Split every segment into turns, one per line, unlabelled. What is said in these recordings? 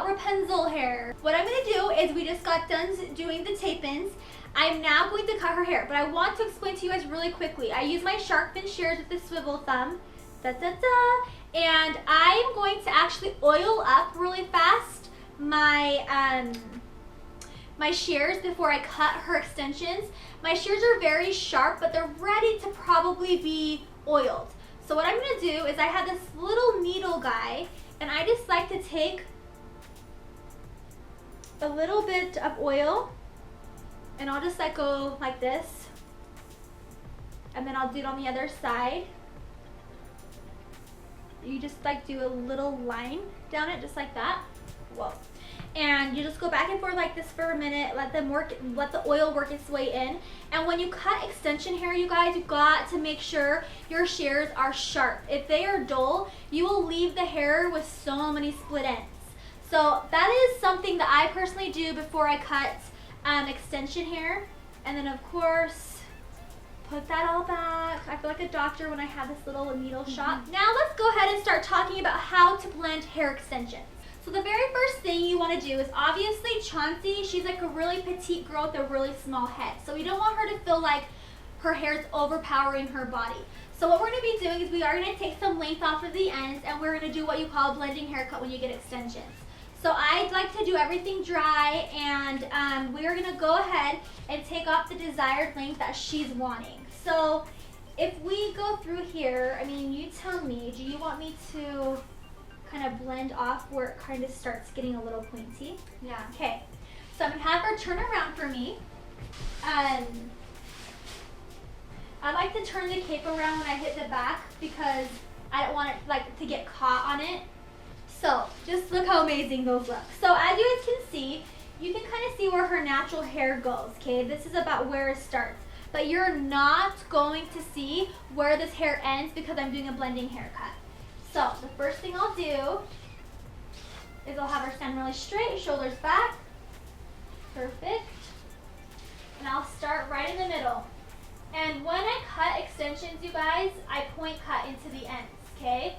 got Rapunzel hair. What I'm gonna do is we just got done doing the tape-ins. I'm now going to cut her hair, but I want to explain to you guys really quickly. I use my shark fin shears with the swivel thumb, and I'm going to actually oil up really fast my my shears before I cut her extensions. My shears are very sharp, but they're ready to probably be oiled. So what I'm gonna do is I have this little needle guy, and I just like to take a little bit of oil, and I'll just let go like this, and then I'll do it on the other side. You just like do a little line down it, just like that. Whoa. And you just go back and forth like this for a minute, let the oil work its way in. And when you cut extension hair, you guys, you've got to make sure your shears are sharp. If they are dull, you will leave the hair with so many split ends. So that is something that I personally do before I cut extension hair. And then of course, put that all back. I feel like a doctor when I have this little needle shot. Now let's go ahead and start talking about how to blend hair extensions. So the very first thing you want to do is obviously Chauncey, she's like a really petite girl with a really small head. So we don't want her to feel like her hair is overpowering her body. So what we're going to be doing is we are going to take some length off of the ends, and we're going to do what you call a blending haircut when you get extensions. So I'd like to do everything dry, and we are going to go ahead and take off the desired length that she's wanting. So if we go through here, I mean, you tell me, do you want me to kind of blend off where it kind of starts getting a little pointy?
Yeah.
Okay, so I'm gonna have her turn around for me. I like to turn the cape around when I hit the back because I don't want it like to get caught on it. So just look how amazing those look. So as you guys can see, you can kind of see where her natural hair goes, okay? This is about where it starts. But you're not going to see where this hair ends because I'm doing a blending haircut. So the first thing I'll do is I'll have her stand really straight, shoulders back. Perfect. And I'll start right in the middle. And when I cut extensions, you guys, I point cut into the ends, okay?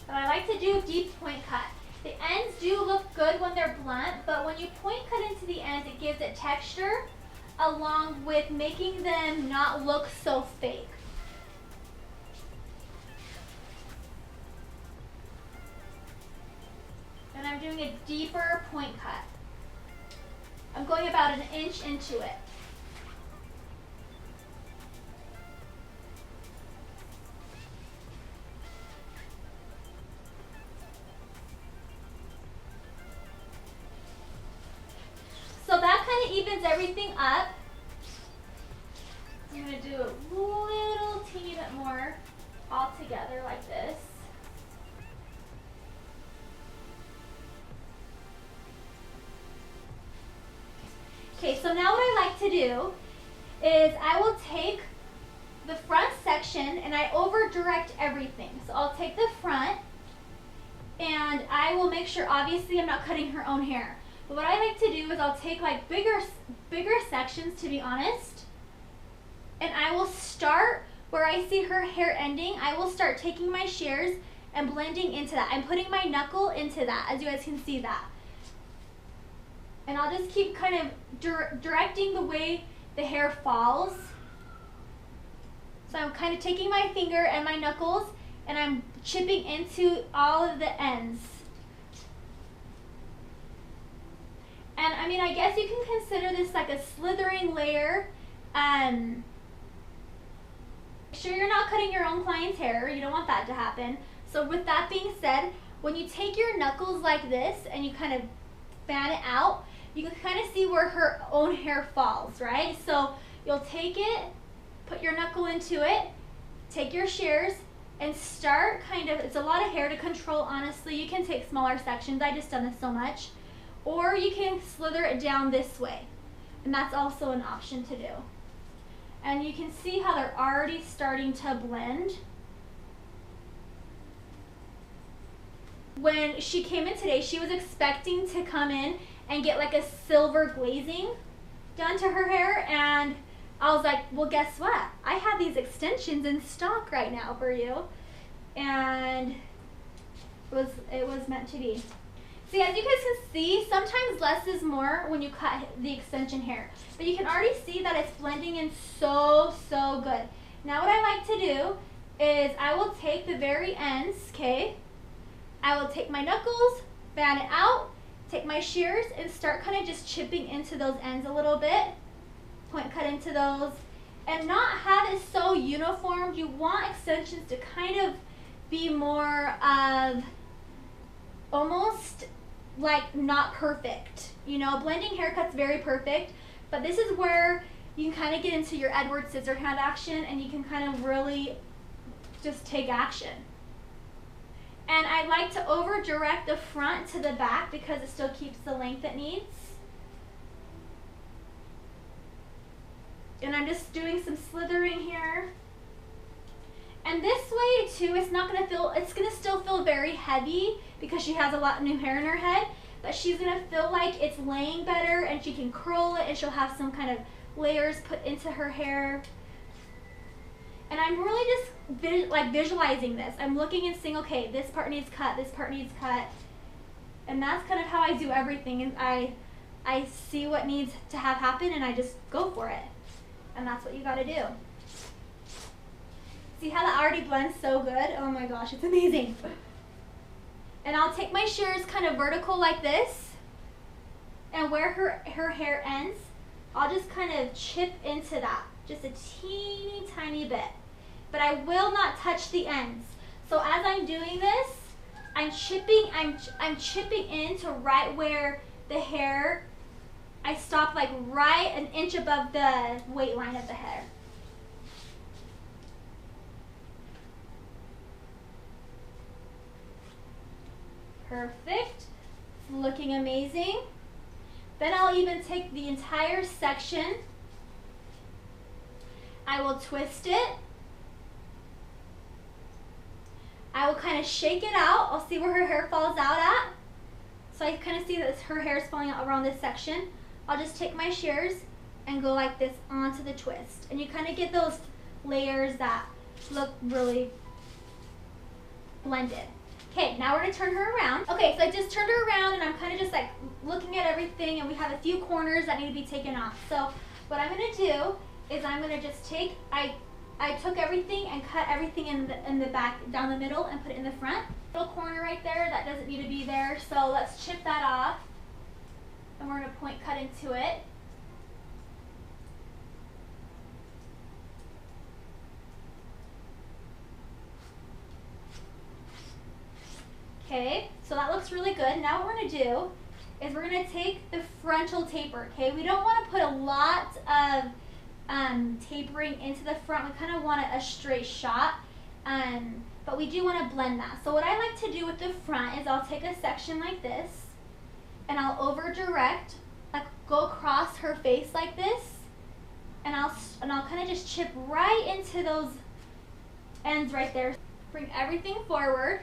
But I like to do deep point cut. The ends do look good when they're blunt, but when you point cut into the ends, it gives it texture along with making them not look so fake. And I'm doing a deeper point cut. I'm going about an inch into it. So that kind of evens everything up. I'm going to do a little teeny bit more all together like this. Okay, so now what I like to do is I will take the front section and I over direct everything. So I'll take the front and I will make sure, obviously I'm not cutting her own hair. But what I like to do is I'll take like bigger sections, to be honest, and I will start where I see her hair ending. I will start taking my shears and blending into that. I'm putting my knuckle into that, as you guys can see that. And I'll just keep kind of directing the way the hair falls. So I'm kind of taking my finger and my knuckles and I'm chipping into all of the ends. And I mean, I guess you can consider this like a slithering layer. Make sure you're not cutting your own client's hair. You don't want that to happen. So with that being said, when you take your knuckles like this and you kind of fan it out, you can kind of see where her own hair falls, right? So you'll take it, put your knuckle into it, take your shears, and start kind of, it's a lot of hair to control, honestly. You can take smaller sections. I just done this so much. Or you can slither it down this way. And that's also an option to do. And you can see how they're already starting to blend. When she came in today, she was expecting to come in and get like a silver glazing done to her hair, and I was like, well, guess what? I have these extensions in stock right now for you. And It was meant to be. See, as you guys can see, sometimes less is more when you cut the extension hair. But you can already see that it's blending in so good. Now what I like to do is I will take the very ends, okay? I will take my knuckles, fan it out, take my shears, and start kind of just chipping into those ends a little bit. Point cut into those. And not have it so uniform. You want extensions to kind of be more of almost like not perfect. You know, blending haircut's very perfect, but this is where you can kind of get into your Edward Scissorhand action and you can kind of really just take action. And I like to over direct the front to the back because it still keeps the length it needs. And I'm just doing some slithering here. And this way too, it's gonna still feel very heavy because she has a lot of new hair in her head, but she's gonna feel like it's laying better and she can curl it and she'll have some kind of layers put into her hair. And I'm really just visualizing this. I'm looking and saying, okay, this part needs cut, this part needs cut. And that's kind of how I do everything. And I see what needs to have happen and I just go for it. And that's what you gotta do. See how that already blends so good? Oh my gosh, it's amazing. And I'll take my shears kind of vertical like this, and where her hair ends, I'll just kind of chip into that, just a teeny tiny bit. But I will not touch the ends. So as I'm doing this, I'm chipping into right where the hair, I stop like right an inch above the weight line of the hair. Perfect, it's looking amazing. Then I'll even take the entire section, I will twist it, I will kind of shake it out, I'll see where her hair falls out at. So I kind of see that her hair is falling out around this section. I'll just take my shears and go like this onto the twist. And you kind of get those layers that look really blended. Okay, now we're gonna turn her around. Okay, so I just turned her around and I'm kind of just like looking at everything and we have a few corners that need to be taken off. So what I'm gonna do is I'm gonna just take, I took everything and cut everything in the back, down the middle and put it in the front. Little corner right there, that doesn't need to be there. So let's chip that off and we're gonna point cut into it. Okay, so that looks really good. Now what we're gonna do is we're gonna take the frontal taper, okay? We don't wanna put a lot of tapering into the front. We kind of want a straight shot, but we do want to blend that. So what I like to do with the front is I'll take a section like this and I'll over direct, like go across her face like this, and I'll kind of just chip right into those ends right there. Bring everything forward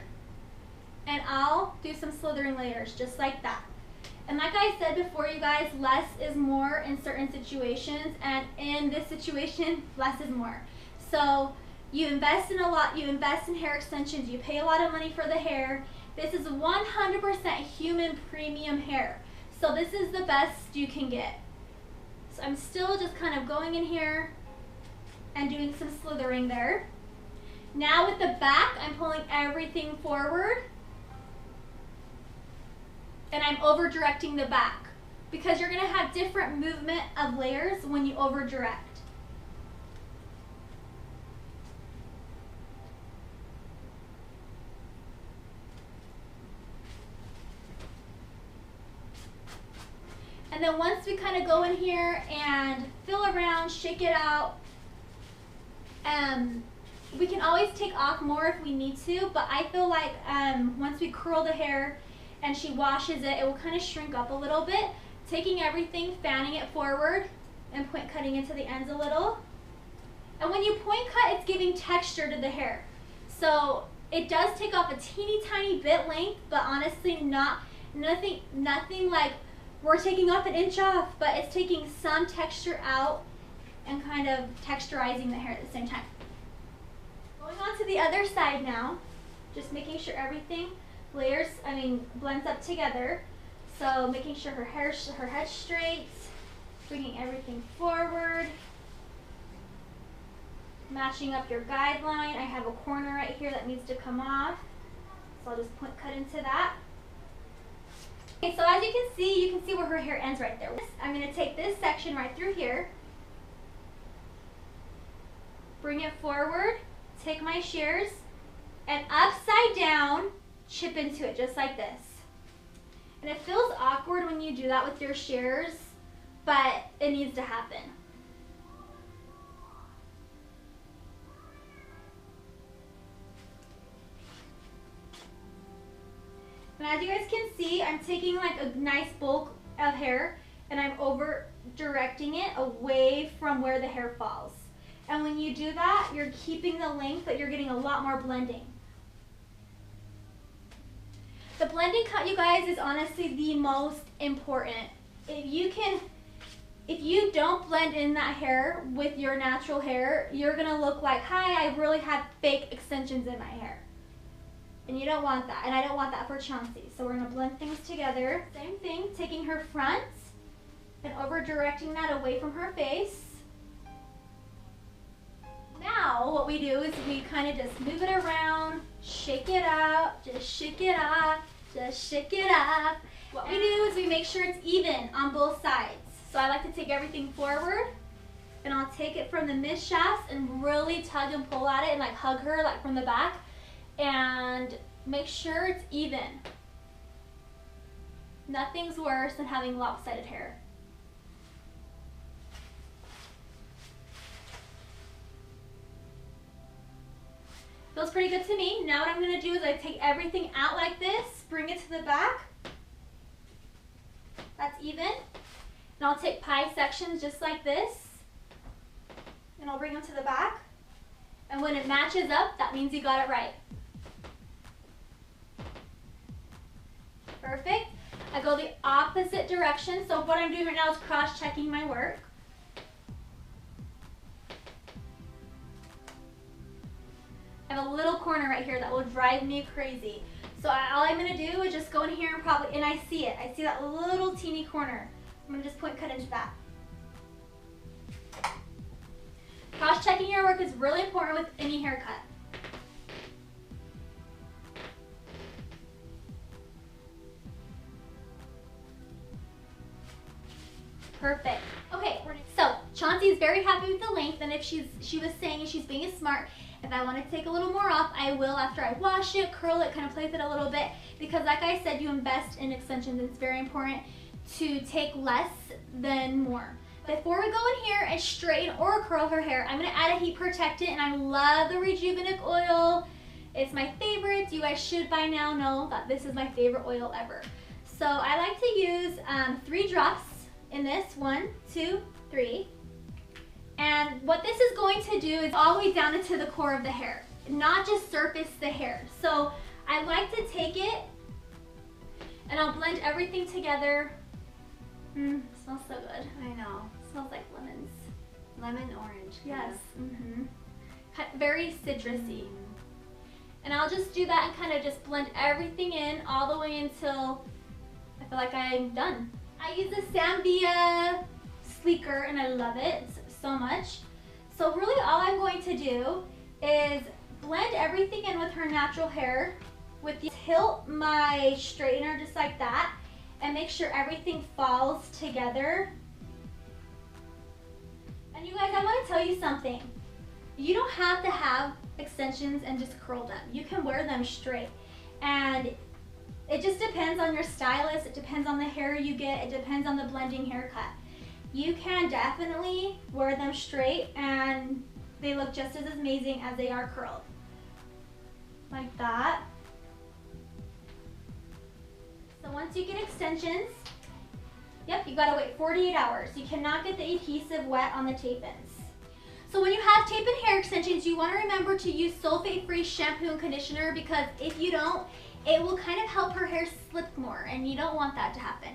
and I'll do some slithering layers just like that. And like I said before, you guys, less is more in certain situations, and in this situation, less is more. So you invest in a lot, you invest in hair extensions, you pay a lot of money for the hair. This is 100% human premium hair. So this is the best you can get. So I'm still just kind of going in here and doing some slithering there. Now with the back, I'm pulling everything forward. And I'm over directing the back because you're going to have different movement of layers when you over direct. And then once we kind of go in here and fill around, shake it out, we can always take off more if we need to, but I feel like once we curl the hair and she washes it, it will kind of shrink up a little bit. Taking everything, fanning it forward, and point cutting into the ends a little. And when you point cut, it's giving texture to the hair. So it does take off a teeny tiny bit length, but honestly nothing like we're taking off an inch off, but it's taking some texture out and kind of texturizing the hair at the same time. Going on to the other side now, just making sure everything blends up together. So making sure her head's straight, bringing everything forward, matching up your guideline. I have a corner right here that needs to come off, so I'll just cut into that. Okay, so as you can see where her hair ends right there. I'm going to take this section right through here, bring it forward, take my shears, and upside down, chip into it just like this. And it feels awkward when you do that with your shears, but it needs to happen. And as you guys can see, I'm taking like a nice bulk of hair and I'm over directing it away from where the hair falls. And when you do that, you're keeping the length, but you're getting a lot more blending. The blending cut, you guys, is honestly the most important. If you don't blend in that hair with your natural hair, you're gonna look like, hi, I really have fake extensions in my hair. And you don't want that, and I don't want that for Chauncey. So we're gonna blend things together. Same thing, taking her front and over directing that away from her face. Now what we do is we kind of just move it around, shake it up, just shake it up, just shake it up. What we do is we make sure it's even on both sides. So I like to take everything forward and I'll take it from the mid shafts and really tug and pull at it and like hug her like from the back and make sure it's even. Nothing's worse than having lopsided hair. Feels pretty good to me. Now what I'm going to do is I take everything out like this, bring it to the back. That's even. And I'll take pie sections just like this. And I'll bring them to the back. And when it matches up, that means you got it right. Perfect. I go the opposite direction. So what I'm doing right now is cross-checking my work. I have a little corner right here that will drive me crazy. So all I'm going to do is just go in here and I see it. I see that little teeny corner. I'm going to just point cut into that. Cross-checking your work is really important with any haircut. Perfect. Okay, so Chauncey's very happy with the length, and if she was saying she's being smart, if I want to take a little more off, I will after I wash it, curl it, kind of play with it a little bit, because like I said, you invest in extensions. It's very important to take less than more. Before we go in here and straighten or curl her hair, I'm going to add a heat protectant, and I love the Rejuvenate oil. It's my favorite. You guys should by now know that this is my favorite oil ever. So I like to use 3 drops in this, 1, 2, 3. And what this is going to do is all the way down into the core of the hair, not just surface the hair. So I like to take it and I'll blend everything together. Smells so good.
I know.
Smells like lemons.
Lemon orange.
Yes. Very citrusy. And I'll just do that and kind of just blend everything in all the way until I feel like I'm done. I use the Zambia Sleeker and I love it so much. So really all I'm going to do is blend everything in with her natural hair, tilt my straightener just like that, and make sure everything falls together. And you guys, I want to tell you something. You don't have to have extensions and just curl them. You can wear them straight. And it just depends on your stylist, it depends on the hair you get, it depends on the blending haircut. You can definitely wear them straight and they look just as amazing as they are curled. Like that. So once you get extensions, you gotta wait 48 hours. You cannot get the adhesive wet on the tape-ins. So when you have tape-in hair extensions, you wanna remember to use sulfate-free shampoo and conditioner, because if you don't, it will kind of help her hair slip more, and you don't want that to happen.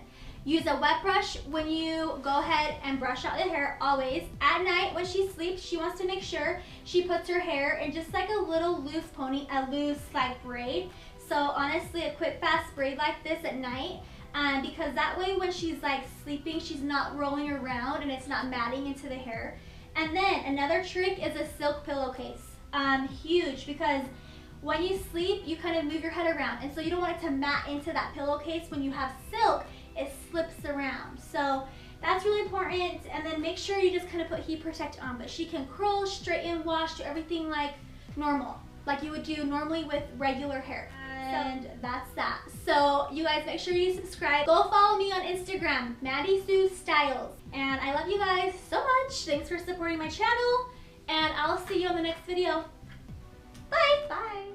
Use a wet brush when you go ahead and brush out the hair, always. At night when she sleeps, she wants to make sure she puts her hair in just like a little loose pony, a loose like braid, So honestly, a quick fast braid like this at night, because that way when she's like sleeping, she's not rolling around and it's not matting into the hair. And then another trick is a silk pillowcase. Huge, because when you sleep, you kind of move your head around, and so you don't want it to mat into that pillowcase. When you have silk, it slips around. So that's really important. And then make sure you just kind of put heat protect on. But she can curl, straighten, wash, do everything like normal, like you would do normally with regular hair. And that's that. So you guys make sure you subscribe. Go follow me on Instagram, Maddie Sue Styles. And I love you guys so much. Thanks for supporting my channel. And I'll see you on the next video. Bye. Bye.